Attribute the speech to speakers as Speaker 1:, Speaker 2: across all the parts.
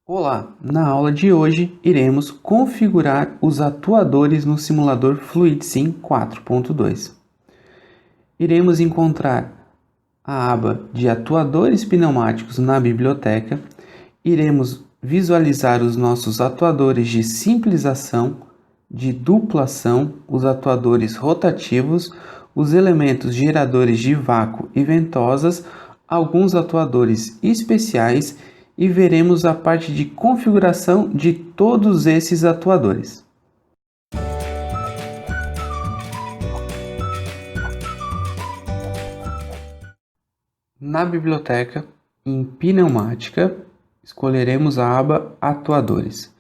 Speaker 1: Olá! Na aula de hoje, iremos configurar os atuadores no simulador FluidSim 4.2. Iremos encontrar a aba de atuadores pneumáticos na biblioteca, iremos visualizar os nossos atuadores de simplização, de duplação, os atuadores rotativos, os elementos geradores de vácuo e ventosas, alguns atuadores especiais e veremos a parte de configuração de todos esses atuadores. Na biblioteca, em pneumática, escolheremos a aba Atuadores.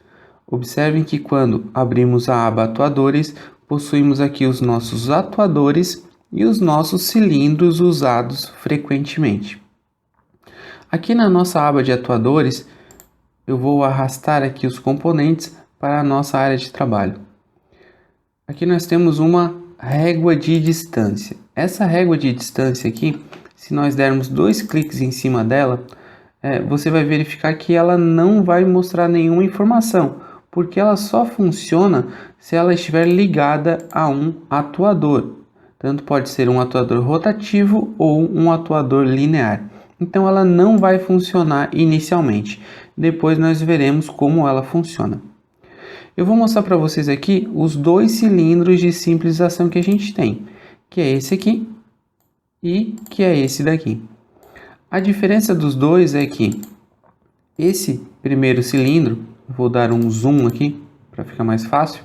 Speaker 1: Observem que quando abrimos a aba Atuadores, possuímos aqui os nossos atuadores e os nossos cilindros usados frequentemente. Aqui na nossa aba de atuadores, eu vou arrastar aqui os componentes para a nossa área de trabalho. Aqui nós temos uma régua de distância. Essa régua de distância aqui, se nós dermos 2 cliques em cima dela, você vai verificar que ela não vai mostrar nenhuma informação, porque ela só funciona se ela estiver ligada a um atuador. Tanto pode ser um atuador rotativo ou um atuador linear. Então ela não vai funcionar inicialmente. Depois nós veremos como ela funciona. Eu vou mostrar para vocês aqui os 2 cilindros de simplização que a gente tem, que é esse aqui e que é esse daqui. A diferença dos dois é que esse primeiro cilindro, vou dar um zoom aqui para ficar mais fácil.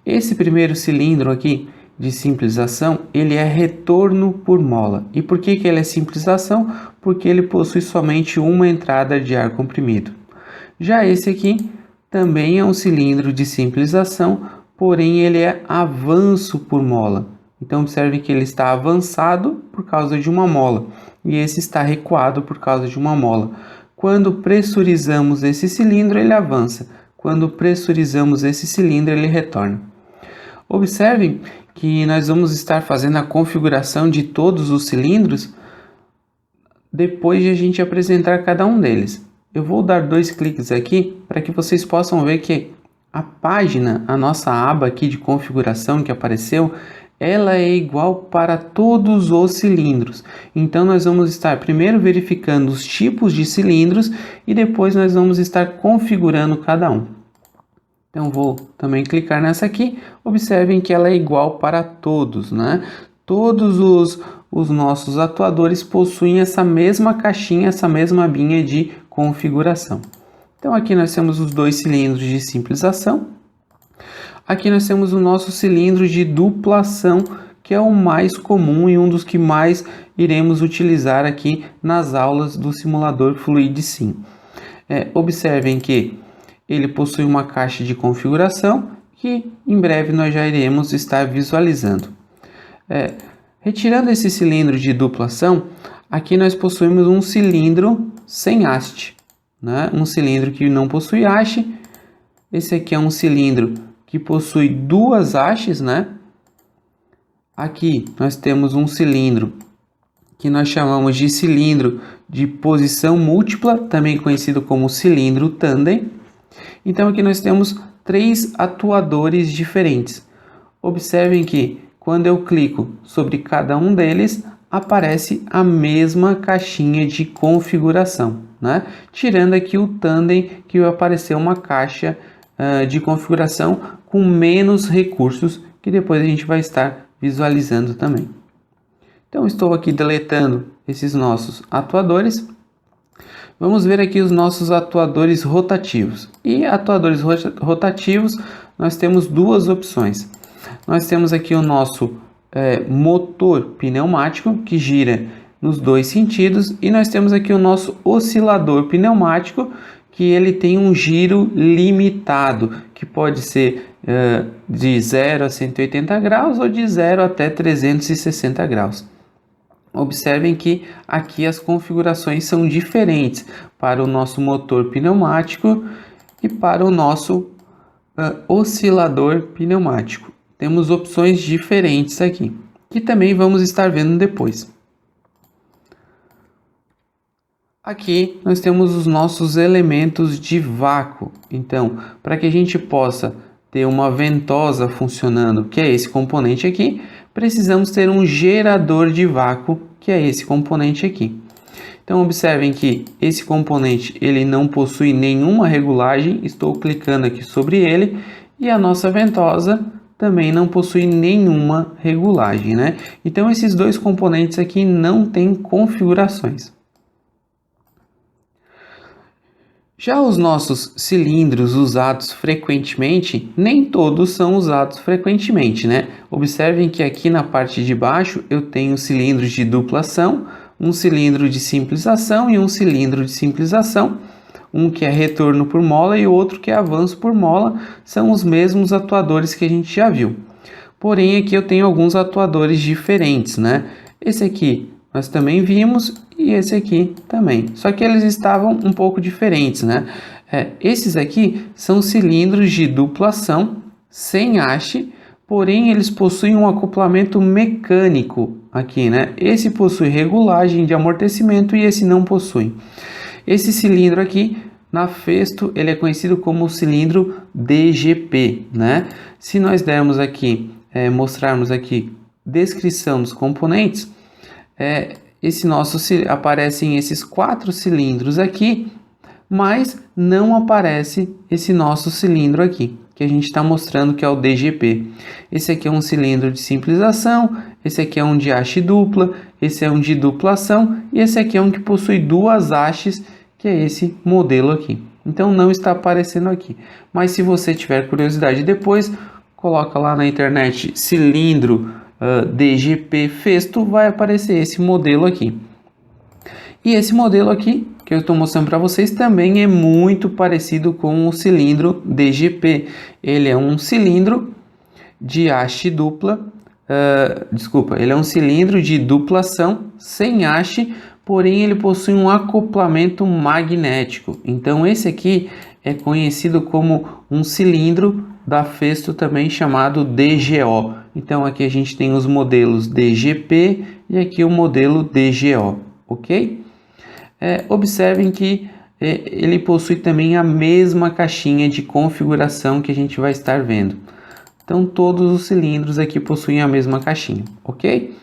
Speaker 1: Esse primeiro cilindro aqui de simplização, ele é retorno por mola. E por que ele é simplização? Porque ele possui somente uma entrada de ar comprimido. Já esse aqui também é um cilindro de simplização, porém ele é avanço por mola. Então observe que ele está avançado por causa de uma mola e esse está recuado por causa de uma mola. Quando pressurizamos esse cilindro, ele avança. Quando pressurizamos esse cilindro, ele retorna. Observem que nós vamos estar fazendo a configuração de todos os cilindros depois de a gente apresentar cada um deles. Eu vou dar 2 cliques aqui para que vocês possam ver que a página, a nossa aba aqui de configuração que apareceu, ela é igual para todos os cilindros. Então nós vamos estar primeiro verificando os tipos de cilindros e depois nós vamos estar configurando cada um. Então vou também clicar nessa aqui, observem que ela é igual para todos, né? Todos os nossos atuadores possuem essa mesma caixinha, essa mesma abinha de configuração. Então aqui nós temos os 2 cilindros de simplização. Aqui nós temos o nosso cilindro de duplação, que é o mais comum e um dos que mais iremos utilizar aqui nas aulas do simulador FluidSim. Observem que ele possui uma caixa de configuração que em breve nós já iremos estar visualizando. Retirando esse cilindro de duplação, aqui nós possuímos um cilindro sem haste, né? Um cilindro que não possui haste. Esse aqui é um cilindro que possui 2 hastes, né? Aqui nós temos um cilindro que nós chamamos de cilindro de posição múltipla, também conhecido como cilindro tandem. Então aqui nós temos 3 atuadores diferentes. Observem que quando eu clico sobre cada um deles, aparece a mesma caixinha de configuração, né? Tirando aqui o tandem, que vai aparecer uma caixa de configuração com menos recursos, que depois a gente vai estar visualizando também. Então estou aqui deletando esses nossos atuadores. Vamos ver aqui os nossos atuadores rotativos. E atuadores rotativos, nós temos 2 opções. Nós temos aqui o nosso motor pneumático, que gira nos 2 sentidos. E nós temos aqui o nosso oscilador pneumático, que ele tem um giro limitado, que pode ser de 0 a 180 graus ou de 0 até 360 graus. Observem que aqui as configurações são diferentes para o nosso motor pneumático e para o nosso oscilador pneumático. Temos opções diferentes aqui, que também vamos estar vendo depois. Aqui nós temos os nossos elementos de vácuo. Então, para que a gente possa ter uma ventosa funcionando, que é esse componente aqui, precisamos ter um gerador de vácuo, que é esse componente aqui. Então, observem que esse componente ele não possui nenhuma regulagem, estou clicando aqui sobre ele, e a nossa ventosa também não possui nenhuma regulagem, né? Então, esses dois componentes aqui não têm configurações. Já os nossos cilindros usados frequentemente, nem todos são usados frequentemente, né? Observem que aqui na parte de baixo eu tenho cilindros de dupla ação, um cilindro de simples ação e um cilindro de simples ação. Um que é retorno por mola e o outro que é avanço por mola, são os mesmos atuadores que a gente já viu. Porém, aqui eu tenho alguns atuadores diferentes, né? Esse aqui nós também vimos e esse aqui também. Só que eles estavam um pouco diferentes, né? Esses aqui são cilindros de dupla ação, sem haste, porém eles possuem um acoplamento mecânico aqui, né? Esse possui regulagem de amortecimento e esse não possui. Esse cilindro aqui, na Festo, ele é conhecido como cilindro DGP, né? Se nós dermos aqui, mostrarmos aqui descrição dos componentes, aparecem esses 4 cilindros aqui, mas não aparece esse nosso cilindro aqui, que a gente está mostrando que é o DGP. Esse aqui é um cilindro de simples ação, esse aqui é um de haste dupla, esse é um de dupla ação e esse aqui é um que possui 2 hastes, que é esse modelo aqui. Então não está aparecendo aqui. Mas se você tiver curiosidade depois, coloca lá na internet cilindro DGP Festo, vai aparecer esse modelo aqui. E esse modelo aqui, que eu estou mostrando para vocês, também é muito parecido com o cilindro DGP. Ele é um cilindro de haste dupla, ele é um cilindro de dupla ação, sem haste, porém ele possui um acoplamento magnético. Então esse aqui é conhecido como um cilindro da Festo também chamado DGO. Então aqui a gente tem os modelos DGP e aqui o modelo DGO, ok? Observem que ele possui também a mesma caixinha de configuração que a gente vai estar vendo. Então todos os cilindros aqui possuem a mesma caixinha, ok?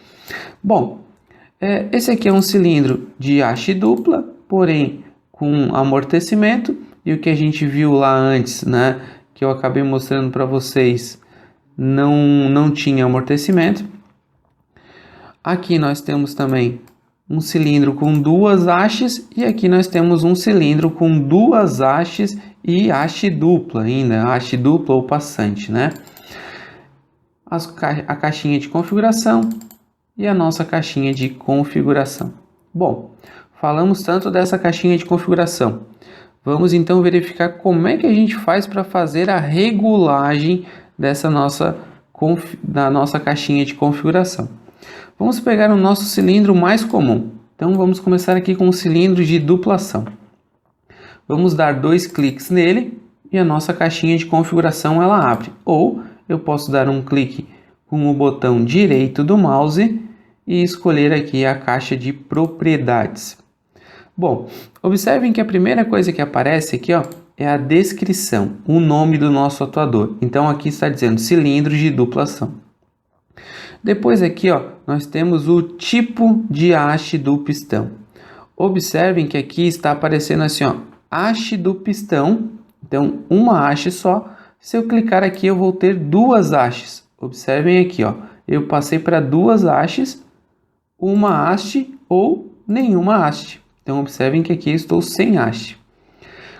Speaker 1: Bom, esse aqui é um cilindro de haste dupla, porém com amortecimento, e o que a gente viu lá antes, né, que eu acabei mostrando para vocês, não tinha amortecimento. Aqui nós temos também um cilindro com 2 hastes e aqui nós temos um cilindro com 2 hastes e haste dupla ainda, haste dupla ou passante, né? A caixinha de configuração e a nossa caixinha de configuração. Bom, falamos tanto dessa caixinha de configuração. Vamos então verificar como é que a gente faz para fazer a regulagem da nossa caixinha de configuração. Vamos pegar o nosso cilindro mais comum. Então vamos começar aqui com o cilindro de dupla ação. Vamos dar 2 cliques nele e a nossa caixinha de configuração ela abre. Ou eu posso dar um clique com o botão direito do mouse e escolher aqui a caixa de propriedades. Bom, observem que a primeira coisa que aparece aqui, é a descrição, o nome do nosso atuador. Então aqui está dizendo cilindro de dupla ação. Depois aqui, nós temos o tipo de haste do pistão. Observem que aqui está aparecendo assim, haste do pistão. Então, uma haste só. Se eu clicar aqui, eu vou ter 2 hastes. Observem aqui, eu passei para 2 hastes, uma haste ou nenhuma haste. Então, observem que aqui eu estou sem haste.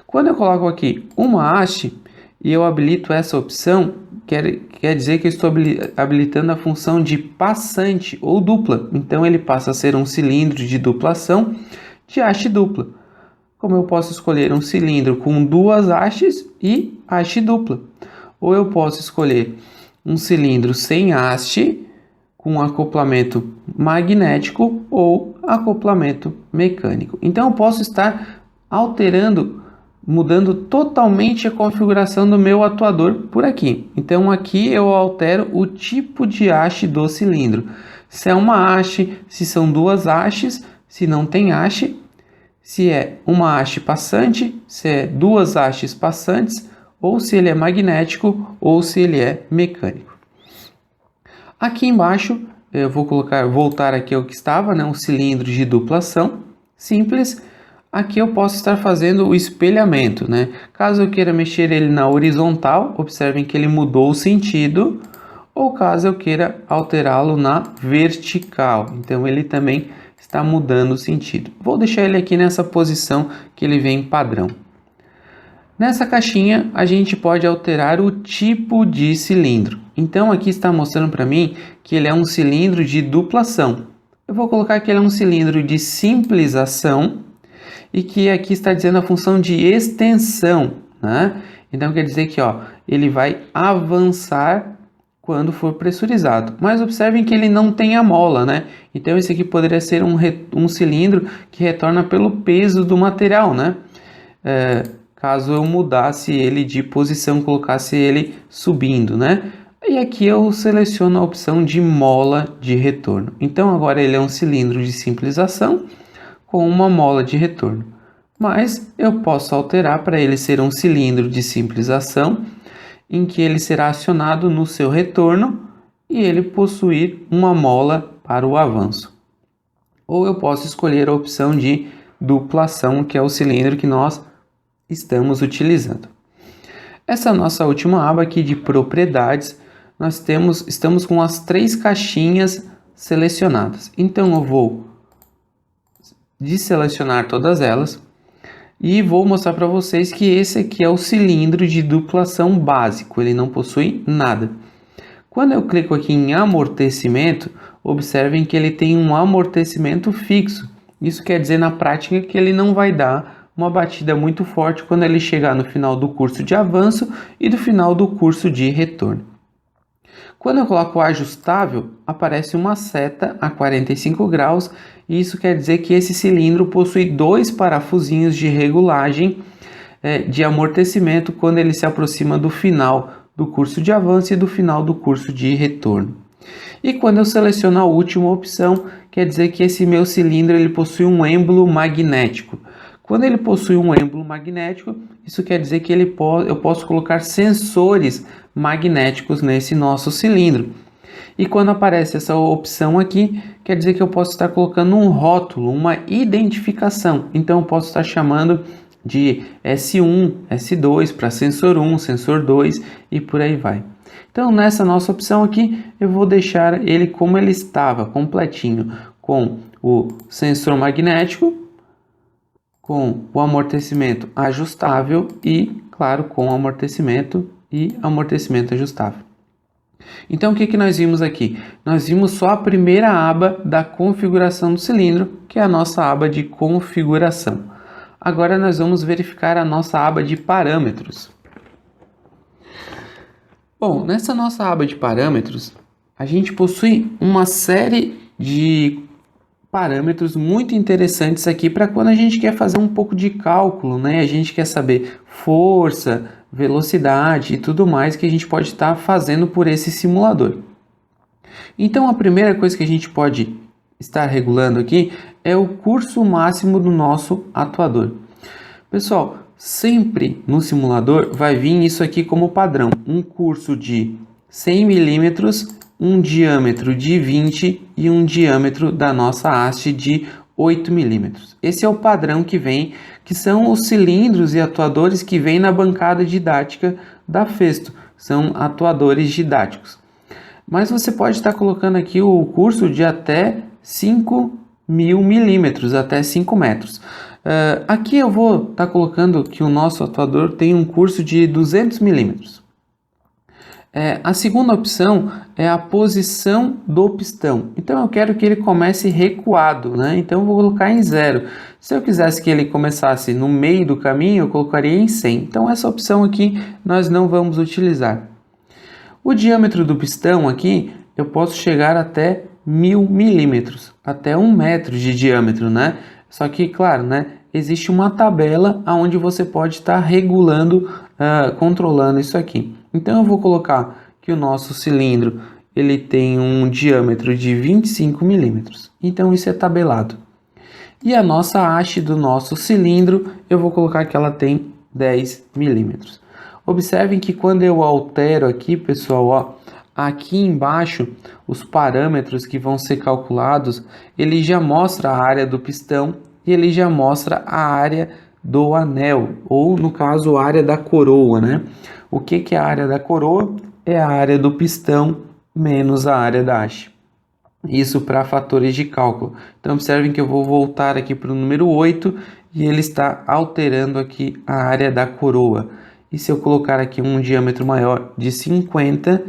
Speaker 1: Quando eu coloco aqui uma haste e eu habilito essa opção, quer dizer que eu estou habilitando a função de passante ou dupla. Então, ele passa a ser um cilindro de dupla ação de haste dupla. Como eu posso escolher um cilindro com 2 hastes e haste dupla. Ou eu posso escolher um cilindro sem haste, com acoplamento magnético ou acoplamento mecânico. Então, eu posso estar mudando totalmente a configuração do meu atuador por aqui. Então, aqui eu altero o tipo de haste do cilindro. Se é uma haste, se são 2 hastes, se não tem haste, se é uma haste passante, se é duas hastes passantes, ou se ele é magnético ou se ele é mecânico. Aqui embaixo eu vou voltar aqui ao que estava, né, um cilindro de duplação simples. Aqui eu posso estar fazendo o espelhamento, né? Caso eu queira mexer ele na horizontal, observem que ele mudou o sentido, ou caso eu queira alterá-lo na vertical, então ele também está mudando o sentido. Vou deixar ele aqui nessa posição que ele vem padrão. Nessa caixinha a gente pode alterar o tipo de cilindro. Então aqui está mostrando para mim que ele é um cilindro de duplação. Eu vou colocar que ele é um cilindro de simples ação e que aqui está dizendo a função de extensão, né? Então quer dizer que ele vai avançar quando for pressurizado. Mas observem que ele não tem a mola, né? Então esse aqui poderia ser um cilindro que retorna pelo peso do material, né? Caso eu mudasse ele de posição, colocasse ele subindo, né? E aqui eu seleciono a opção de mola de retorno. Então agora ele é um cilindro de simples ação com uma mola de retorno. Mas eu posso alterar para ele ser um cilindro de simples ação, em que ele será acionado no seu retorno e ele possuir uma mola para o avanço. Ou eu posso escolher a opção de duplação, que é o cilindro que nós estamos utilizando. Essa nossa última aba aqui de propriedades, estamos com as 3 caixinhas selecionadas. Então eu vou desselecionar todas elas e vou mostrar para vocês que esse aqui é o cilindro de duplação básico, ele não possui nada. Quando eu clico aqui em amortecimento, observem que ele tem um amortecimento fixo. Isso quer dizer na prática que ele não vai dar uma batida muito forte quando ele chegar no final do curso de avanço e do final do curso de retorno. Quando eu coloco o ajustável, aparece uma seta a 45 graus e isso quer dizer que esse cilindro possui 2 parafusinhos de regulagem de amortecimento quando ele se aproxima do final do curso de avanço e do final do curso de retorno. E quando eu seleciono a última opção, quer dizer que esse meu cilindro ele possui um êmbolo magnético. Quando ele possui um êmbolo magnético, isso quer dizer que eu posso colocar sensores magnéticos nesse nosso cilindro. E quando aparece essa opção aqui, quer dizer que eu posso estar colocando um rótulo, uma identificação. Então eu posso estar chamando de S1, S2 para sensor 1, sensor 2 e por aí vai. Então nessa nossa opção aqui, eu vou deixar ele como ele estava, completinho, com o sensor magnético, com o amortecimento ajustável e, claro, com amortecimento e amortecimento ajustável. Então o que nós vimos aqui? Nós vimos só a primeira aba da configuração do cilindro, que é a nossa aba de configuração. Agora nós vamos verificar a nossa aba de parâmetros. Bom, nessa nossa aba de parâmetros, a gente possui uma série de parâmetros muito interessantes aqui para quando a gente quer fazer um pouco de cálculo, né? A gente quer saber força, velocidade e tudo mais que a gente pode estar fazendo por esse simulador. Então a primeira coisa que a gente pode estar regulando aqui é o curso máximo do nosso atuador. Pessoal, sempre no simulador vai vir isso aqui como padrão, um curso de 100 milímetros, um diâmetro de 20 e um diâmetro da nossa haste de 8 milímetros. Esse é o padrão que vem, que são os cilindros e atuadores que vem na bancada didática da Festo, são atuadores didáticos. Mas você pode estar colocando aqui o curso de até 5.000 milímetros, até 5 metros. Aqui eu vou estar colocando que o nosso atuador tem um curso de 200 milímetros. A segunda opção é a posição do pistão. Então eu quero que ele comece recuado, né? Então eu vou colocar em 0. Se eu quisesse que ele começasse no meio do caminho, eu colocaria em 100. Então essa opção aqui nós não vamos utilizar. O diâmetro do pistão aqui, eu posso chegar até 1.000 milímetros, até 1 metro de diâmetro, né? Só que, claro, né? Existe uma tabela onde você pode estar regulando, controlando isso aqui. Então eu vou colocar que o nosso cilindro ele tem um diâmetro de 25 milímetros. Então isso é tabelado. E a nossa haste do nosso cilindro, eu vou colocar que ela tem 10 milímetros. Observem que quando eu altero aqui, pessoal, ó, aqui embaixo, os parâmetros que vão ser calculados, ele já mostra a área do pistão e ele já mostra a área do anel, ou no caso, a área da coroa, né? O que é a área da coroa? É a área do pistão menos a área da haste. Isso para fatores de cálculo. Então, observem que eu vou voltar aqui para o número 8 e ele está alterando aqui a área da coroa. E se eu colocar aqui um diâmetro maior de 50,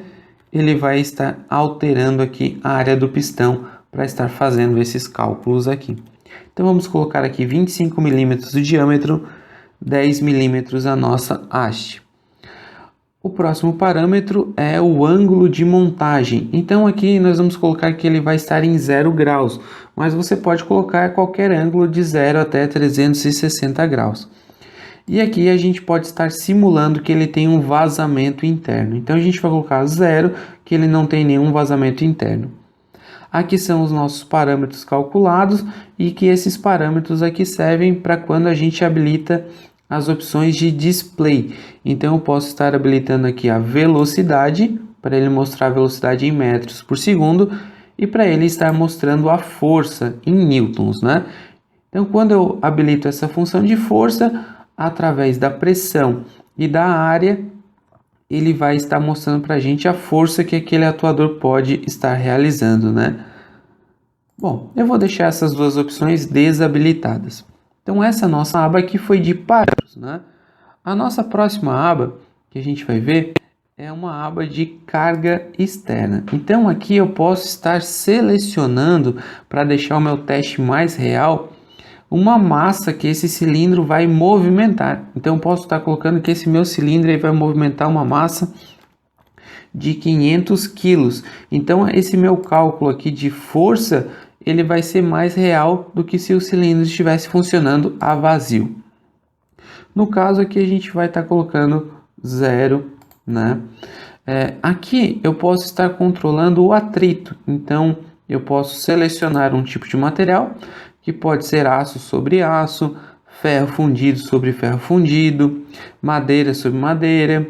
Speaker 1: ele vai estar alterando aqui a área do pistão para estar fazendo esses cálculos aqui. Então, vamos colocar aqui 25 milímetros de diâmetro, 10 milímetros a nossa haste. O próximo parâmetro é o ângulo de montagem. Então aqui nós vamos colocar que ele vai estar em 0 graus, mas você pode colocar qualquer ângulo de 0 até 360 graus. E aqui a gente pode estar simulando que ele tem um vazamento interno. Então a gente vai colocar 0, que ele não tem nenhum vazamento interno. Aqui são os nossos parâmetros calculados e que esses parâmetros aqui servem para quando a gente habilita as opções de display. Então eu posso estar habilitando aqui a velocidade, para ele mostrar a velocidade em metros por segundo, e para ele estar mostrando a força em newtons, né? Então quando eu habilito essa função de força, através da pressão e da área, ele vai estar mostrando para a gente a força que aquele atuador pode estar realizando, né? Bom, eu vou deixar essas duas opções desabilitadas. Então essa nossa aba aqui foi de parâmetros, né? A nossa próxima aba que a gente vai ver é uma aba de carga externa. Então aqui eu posso estar selecionando, para deixar o meu teste mais real, uma massa que esse cilindro vai movimentar. Então eu posso estar colocando que esse meu cilindro ele vai movimentar uma massa de 500 quilos. Então esse meu cálculo aqui de força ele vai ser mais real do que se o cilindro estivesse funcionando a vazio. No caso aqui a gente vai estar colocando 0, né? Aqui eu posso estar controlando o atrito, então eu posso selecionar um tipo de material, que pode ser aço sobre aço, ferro fundido sobre ferro fundido, madeira sobre madeira,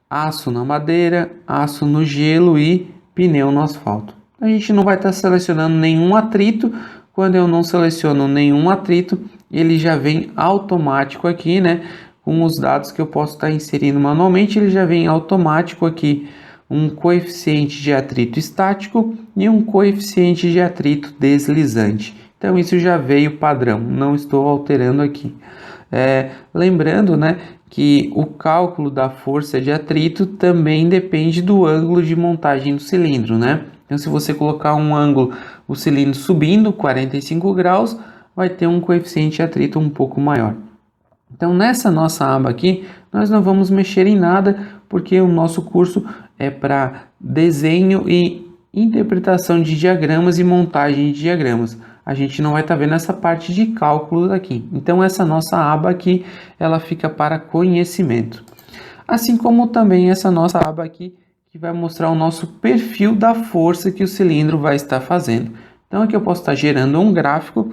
Speaker 1: aço na madeira, aço no gelo e pneu no asfalto. A gente não vai estar selecionando nenhum atrito. Quando eu não seleciono nenhum atrito, ele já vem automático aqui, né? Com os dados que eu posso estar inserindo manualmente, ele já vem automático aqui um coeficiente de atrito estático e um coeficiente de atrito deslizante. Então isso já veio padrão, não estou alterando aqui. Lembrando, né, que o cálculo da força de atrito também depende do ângulo de montagem do cilindro, né? Então, se você colocar um ângulo, o cilindro subindo 45 graus, vai ter um coeficiente de atrito um pouco maior. Então, nessa nossa aba aqui, nós não vamos mexer em nada, porque o nosso curso é para desenho e interpretação de diagramas e montagem de diagramas. A gente não vai estar vendo essa parte de cálculos aqui. Então, essa nossa aba aqui, ela fica para conhecimento. Assim como também essa nossa aba aqui, que vai mostrar o nosso perfil da força que o cilindro vai estar fazendo. Então aqui eu posso estar gerando um gráfico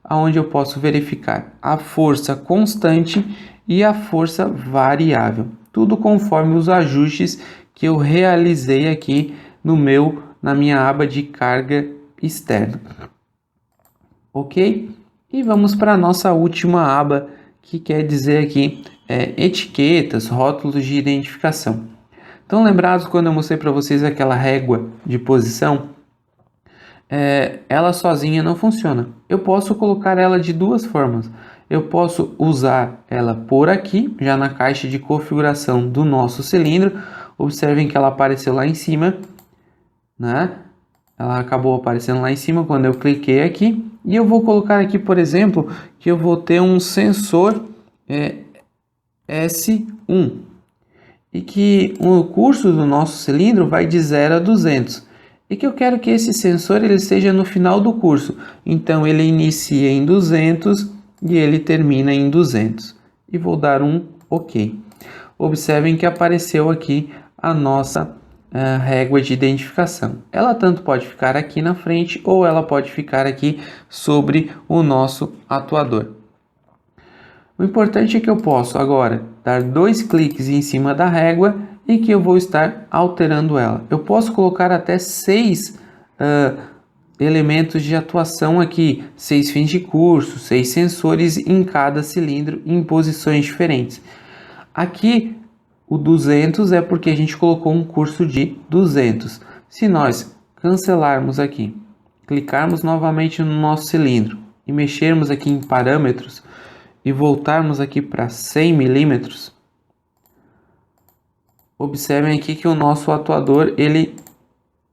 Speaker 1: onde eu posso verificar a força constante e a força variável. Tudo conforme os ajustes que eu realizei aqui na minha aba de carga externa. Ok? E vamos para a nossa última aba, que quer dizer aqui etiquetas, rótulos de identificação. Então, lembrados quando eu mostrei para vocês aquela régua de posição? Ela sozinha não funciona. Eu posso colocar ela de duas formas. Eu posso usar ela por aqui, já na caixa de configuração do nosso cilindro. Observem que ela apareceu lá em cima, né? Ela acabou aparecendo lá em cima quando eu cliquei aqui. E eu vou colocar aqui, por exemplo, que eu vou ter um sensor S1. E que o curso do nosso cilindro vai de 0 a 200. E que eu quero que esse sensor ele seja no final do curso. Então ele inicia em 200 e ele termina em 200. E vou dar um OK. Observem que apareceu aqui a nossa régua de identificação. Ela tanto pode ficar aqui na frente ou ela pode ficar aqui sobre o nosso atuador. O importante é que eu posso agora dar 2 cliques em cima da régua e que eu vou estar alterando ela. Eu posso colocar até 6 elementos de atuação aqui, 6 fins de curso, 6 sensores em cada cilindro em posições diferentes. Aqui o 200 é porque a gente colocou um curso de 200. Se nós cancelarmos aqui, clicarmos novamente no nosso cilindro e mexermos aqui em parâmetros e voltarmos aqui para 100 milímetros, observem aqui que o nosso atuador ele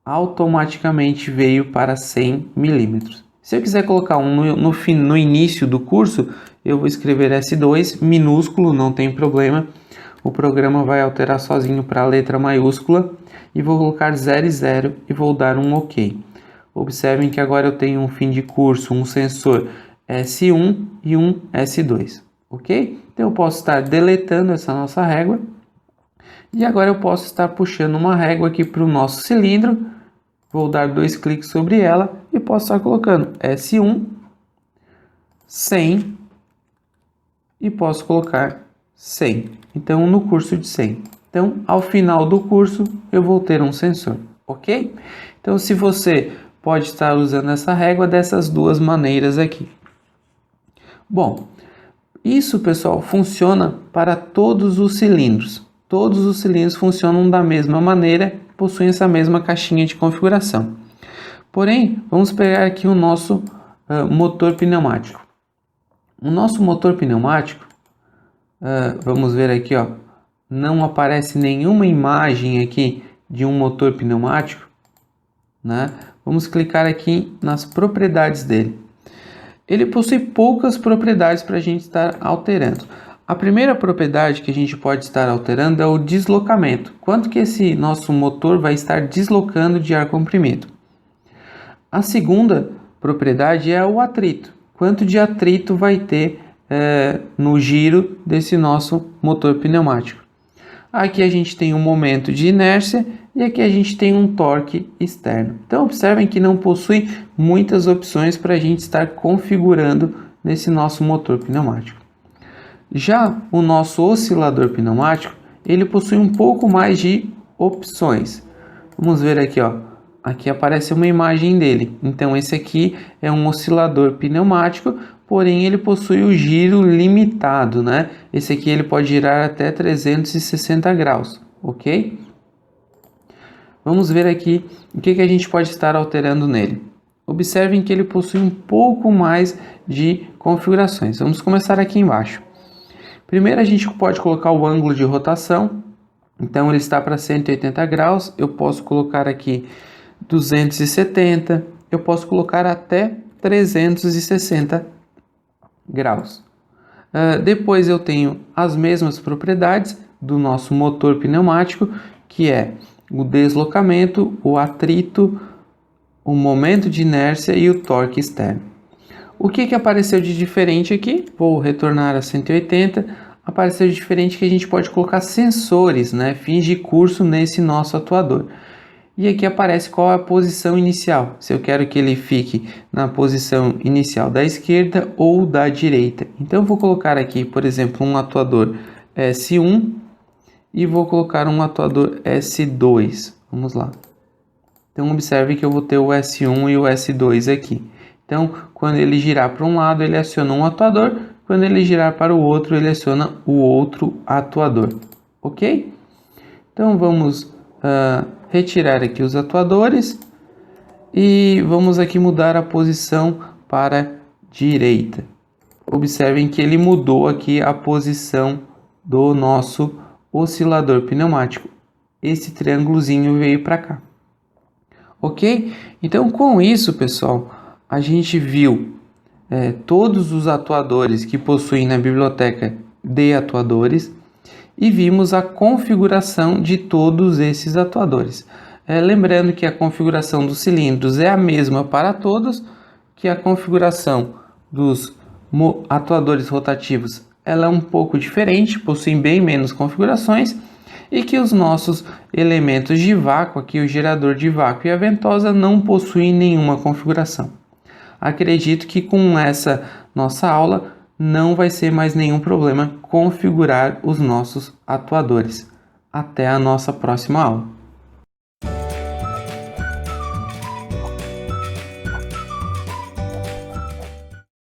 Speaker 1: automaticamente veio para 100 milímetros. Se eu quiser colocar um no início do curso, eu vou escrever S2 minúsculo, não tem problema. O programa vai alterar sozinho para a letra maiúscula e vou colocar 0 e 0 e vou dar um OK. Observem que agora eu tenho um fim de curso, um sensor S1 e um S2, ok? Então eu posso estar deletando essa nossa régua e agora eu posso estar puxando uma régua aqui para o nosso cilindro. Vou dar 2 cliques sobre ela e posso estar colocando S1, 100 e posso colocar 100. Então, no curso de 100. Então, ao final do curso, eu vou ter um sensor, ok? Então, se você pode estar usando essa régua dessas duas maneiras aqui. Bom, isso, pessoal, funciona para todos os cilindros. Todos os cilindros funcionam da mesma maneira, possuem essa mesma caixinha de configuração. Porém, vamos pegar aqui o nosso motor pneumático. O nosso motor pneumático, vamos ver aqui, ó, não aparece nenhuma imagem aqui de um motor pneumático, né? Vamos clicar aqui nas propriedades dele. Ele possui poucas propriedades para a gente estar alterando. A primeira propriedade que a gente pode estar alterando é o deslocamento. Quanto que esse nosso motor vai estar deslocando de ar comprimido. A segunda propriedade é o atrito. Quanto de atrito vai ter no giro desse nosso motor pneumático. Aqui a gente tem um momento de inércia e aqui a gente tem um torque externo. Então observem que não possui muitas opções para a gente estar configurando nesse nosso motor pneumático. Já o nosso oscilador pneumático, ele possui um pouco mais de opções. Vamos ver aqui, ó. Aqui aparece uma imagem dele. Então esse aqui é um oscilador pneumático, porém ele possui o giro limitado, né? Esse aqui ele pode girar até 360 graus, ok? Vamos ver aqui o que a gente pode estar alterando nele. Observem que ele possui um pouco mais de configurações. Vamos começar aqui embaixo. Primeiro a gente pode colocar o ângulo de rotação. Então ele está para 180 graus. Eu posso colocar aqui 270. Eu posso colocar até 360 graus. Depois eu tenho as mesmas propriedades do nosso motor pneumático, que é o deslocamento, o atrito, o momento de inércia e o torque externo. O que apareceu de diferente aqui? Vou retornar a 180. Apareceu de diferente que a gente pode colocar sensores, né, fins de curso nesse nosso atuador. E aqui aparece qual é a posição inicial, se eu quero que ele fique na posição inicial da esquerda ou da direita. Então eu vou colocar aqui, por exemplo, um atuador S1 e vou colocar um atuador S2. Vamos lá. Então observe que eu vou ter o S1 e o S2 aqui. Então quando ele girar para um lado ele aciona um atuador, quando ele girar para o outro ele aciona o outro atuador. Ok? Então vamos retirar aqui os atuadores e vamos aqui mudar a posição para direita. Observem que ele mudou aqui a posição do nosso oscilador pneumático. Esse triângulozinho veio para cá. Ok? Então com isso, pessoal, a gente viu todos os atuadores que possuem na biblioteca de atuadores e vimos a configuração de todos esses atuadores. Lembrando que a configuração dos cilindros é a mesma para todos, que a configuração dos atuadores rotativos ela é um pouco diferente, possuem bem menos configurações, e que os nossos elementos de vácuo, aqui o gerador de vácuo e a ventosa, não possuem nenhuma configuração. Acredito que com essa nossa aula não vai ser mais nenhum problema configurar os nossos atuadores. Até a nossa próxima aula.